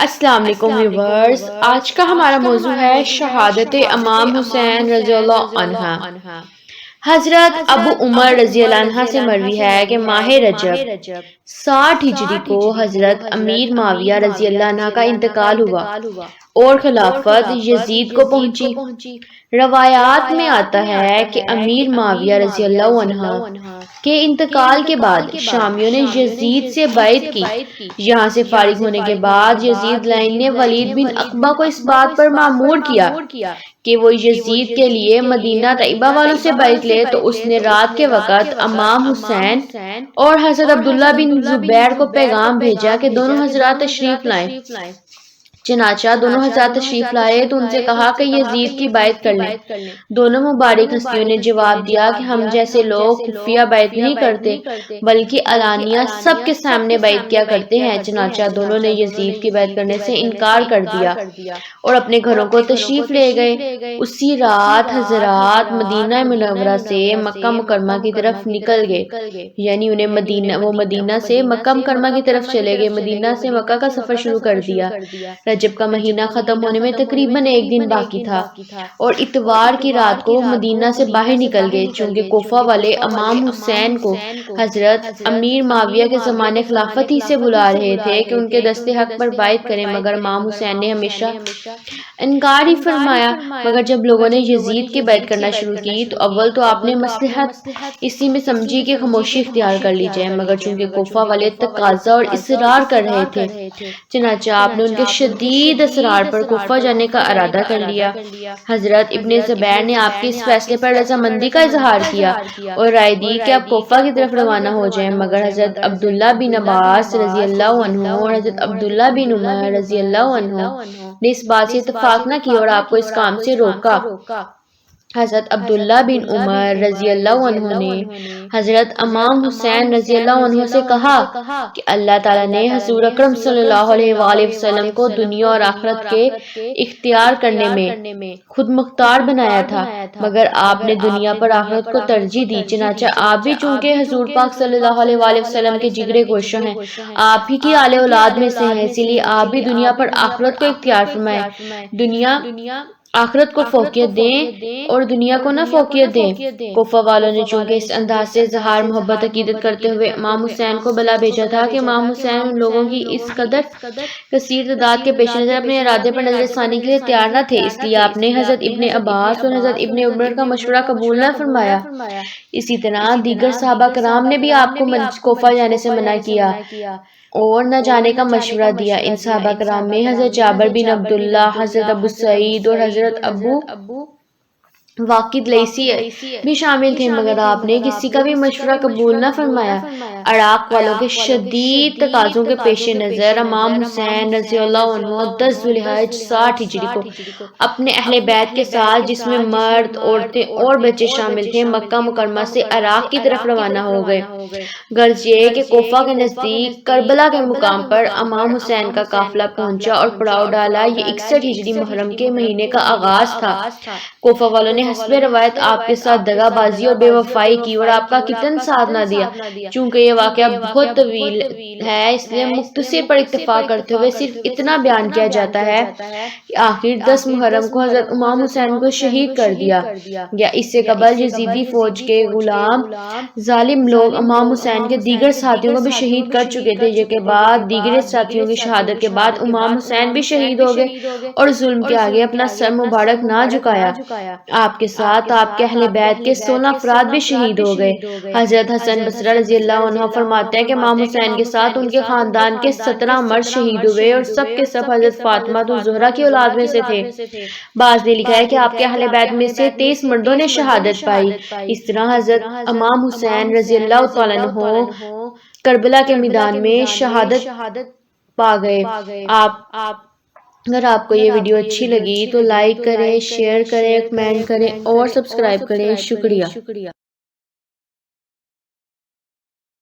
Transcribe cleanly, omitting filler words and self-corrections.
السلام علیکم ویورز، آج کا ہمارا موضوع ہے شہادت امام حسین رضی اللہ عنہ۔ حضرت ابو عمر رضی اللہ عنہ سے مروی ہے کہ ماہ رجب 60 ہجری کو حضرت امیر معاویہ رضی اللہ عنہ کا انتقال ہوا اور خلافت یزید کو پہنچی۔ روایات میں آتا ہے کہ امیر معاویہ رضی اللہ عنہ کے انتقال کے بعد شامیوں نے یزید سے بیعت کی۔ یہاں سے فارغ ہونے کے بعد یزید لائن نے ولید بن عقبہ کو اس بات پر مامور کیا کہ وہ یزید کے لیے مدینہ طیبہ والوں سے بیعت لے، تو اس نے رات کے وقت امام حسین اور حضرت عبداللہ بن زبیر کو پیغام بھیجا کہ دونوں حضرات تشریف لائیں۔ چنانچہ دونوں حضرات تشریف لائے تو ان سے کہا کہ یزید کی بیعت کر لیں۔ دونوں مبارک ہستیوں نے جواب دیا کہ ہم جیسے لوگ خفیہ بیعت نہیں کرتے بلکہ علانیہ سب کے سامنے بیعت کیا کرتے ہیں۔ چنانچہ دونوں نے یزید کی بیعت کرنے سے انکار کر دیا اور اپنے گھروں کو تشریف لے گئے۔ اسی رات حضرات مدینہ منورہ سے مکہ مکرمہ کی طرف نکل گئے، یعنی وہ مدینہ سے مکہ مکرمہ کی طرف چلے گئے، مدینہ سے مکہ کا سفر شروع کر دیا۔ رجب کا مہینہ ختم ہونے میں تقریباً ایک دن باقی تھا اور اتوار کی رات کو مدینہ سے باہر نکل گئے، چونکہ کوفہ والے امام حسین کو حضرت امیر معاویہ کے زمانے خلافت ہی سے بلا رہے تھے کہ ان کے دست حق پر بیعت کریں، مگر امام حسین نے ہمیشہ انکار ہی فرمایا۔ مگر جب لوگوں نے یزید کی بیعت کرنا شروع کی تو اول تو آپ نے مصلحت اسی میں سمجھی کہ خاموشی اختیار کر لی جائے، مگر چونکہ کوفہ والے تقاضا اور اصرار کر رہے تھے، چنانچہ آپ نے ان کے شدید اصرار پر کوفہ جانے کا ارادہ کر لیا۔ حضرت ابن زبیر نے آپ کے اس فیصلے پر رضامندی کا اظہار کیا اور رائے دی کہ آپ کوفہ کی طرف روانہ ہو جائیں، مگر حضرت عبداللہ بن عباس رضی اللہ عنہ اور حضرت عبداللہ بن عمر رضی اللہ عنہ نے اس بات سے اتفاق نہ کیا اور آپ کو اس کام سے روکا۔ حضرت عبداللہ بن عمر رضی اللہ عنہ نے حضرت امام حسین رضی اللہ عنہ سے کہا کہ اللہ تعالیٰ نے حضور اکرم صلی اللہ علیہ وآلہ وسلم کو دنیا اور آخرت کے اختیار کرنے میں خود مختار بنایا تھا، مگر آپ نے دنیا پر آخرت کو ترجیح دی۔ چنانچہ آپ بھی چونکہ حضور پاک صلی اللہ علیہ وآلہ وسلم کے جگرے گوشہ ہیں، آپ ہی کی آل اولاد میں سے ہیں، اسی لیے آپ بھی دنیا پر آخرت کو اختیار فرمائیں، دنیا آخرت کو فوقیت دیں اور دنیا کو نہ فوقیت دیں۔ کوفہ والوں نے چونکہ اس انداز سے اظہار محبت عقیدت کرتے ہوئے امام حسین کو بلا بھیجا تھا کہ امام حسین ان لوگوں کی اس قدر کثیر تعداد کے پیش نظر اپنے ارادے پر نظر ثانی کے لیے تیار نہ تھے، اس لیے آپ نے حضرت ابن عباس اور حضرت ابن عمر کا مشورہ قبول نہ فرمایا۔ اسی طرح دیگر صحابہ کرام نے بھی آپ کو کوفہ جانے سے منع کیا اور نہ جانے کا مشورہ دیا۔ ان صحابہ کرام میں حضرت جابر بن عبداللہ، حضرت ابو سعید اور حضرت ابو واقد لیثی بھی شامل تھے، مگر آپ نے کسی کا بھی مشورہ قبول نہ فرمایا۔ عراق والوں کے شدید تقاضوں کے پیش نظر امام حسین رضی اللہ عنہ 10 ذو الحج 60 ہجری کو اپنے اہل بیت کے ساتھ، جس میں مرد، عورتیں اور بچے شامل تھے، مکہ مکرمہ سے عراق کی طرف روانہ ہو گئے۔ غرض یہ کہ کوفہ کے نزدیک کربلا کے مقام پر امام حسین کا قافلہ پہنچا اور پڑاؤ ڈالا۔ یہ 61 ہجری محرم کے مہینے کا آغاز تھا۔ کوفہ والوں نے حسب روایت آپ کے ساتھ دغا بازی اور بے وفائی کی اور آپ کا کتن ساتھ نہ دیا۔ چونکہ یہ واقعہ بہت طویل ہے، اس لیے مختصر پر اکتفا کرتے ہوئے صرف اتنا بیان کیا جاتا ہے کہ آخر 10 محرم کو حضرت امام حسین کو شہید کر دیا گیا۔ اس سے قبل یزیدی فوج کے غلام ظالم لوگ امام حسین کے دیگر ساتھیوں کو بھی شہید کر چکے تھے، جس کے بعد دیگر ساتھیوں کی شہادت کے بعد امام حسین بھی شہید ہو گئے اور ظلم کے آگے اپنا سر مبارک نہ جھکایا۔ آپ کے ساتھ آپ کے اہل بیت کے 16 افراد بھی شہید ہو گئے۔ حضرت حسن بصری رضی اللہ عنہ فرماتے ہیں کہ امام حسین کے ساتھ ان کے خاندان کے 17 مرد شہید ہوئے اور سب کے سب حضرت فاطمہ الزہرا کی اولاد میں سے تھے۔ بعض نے لکھا ہے کہ آپ کے اہل بیت میں سے 23 مردوں نے شہادت پائی۔ اس طرح حضرت امام حسین رضی اللہ تعالیٰ عنہ کربلا کے میدان میں شہادت پا گئے۔ اگر آپ کو یہ ویڈیو اچھی لگی تو لائک کریں، شیئر کریں، کمنٹ کریں اور سبسکرائب کریں۔ شکریہ۔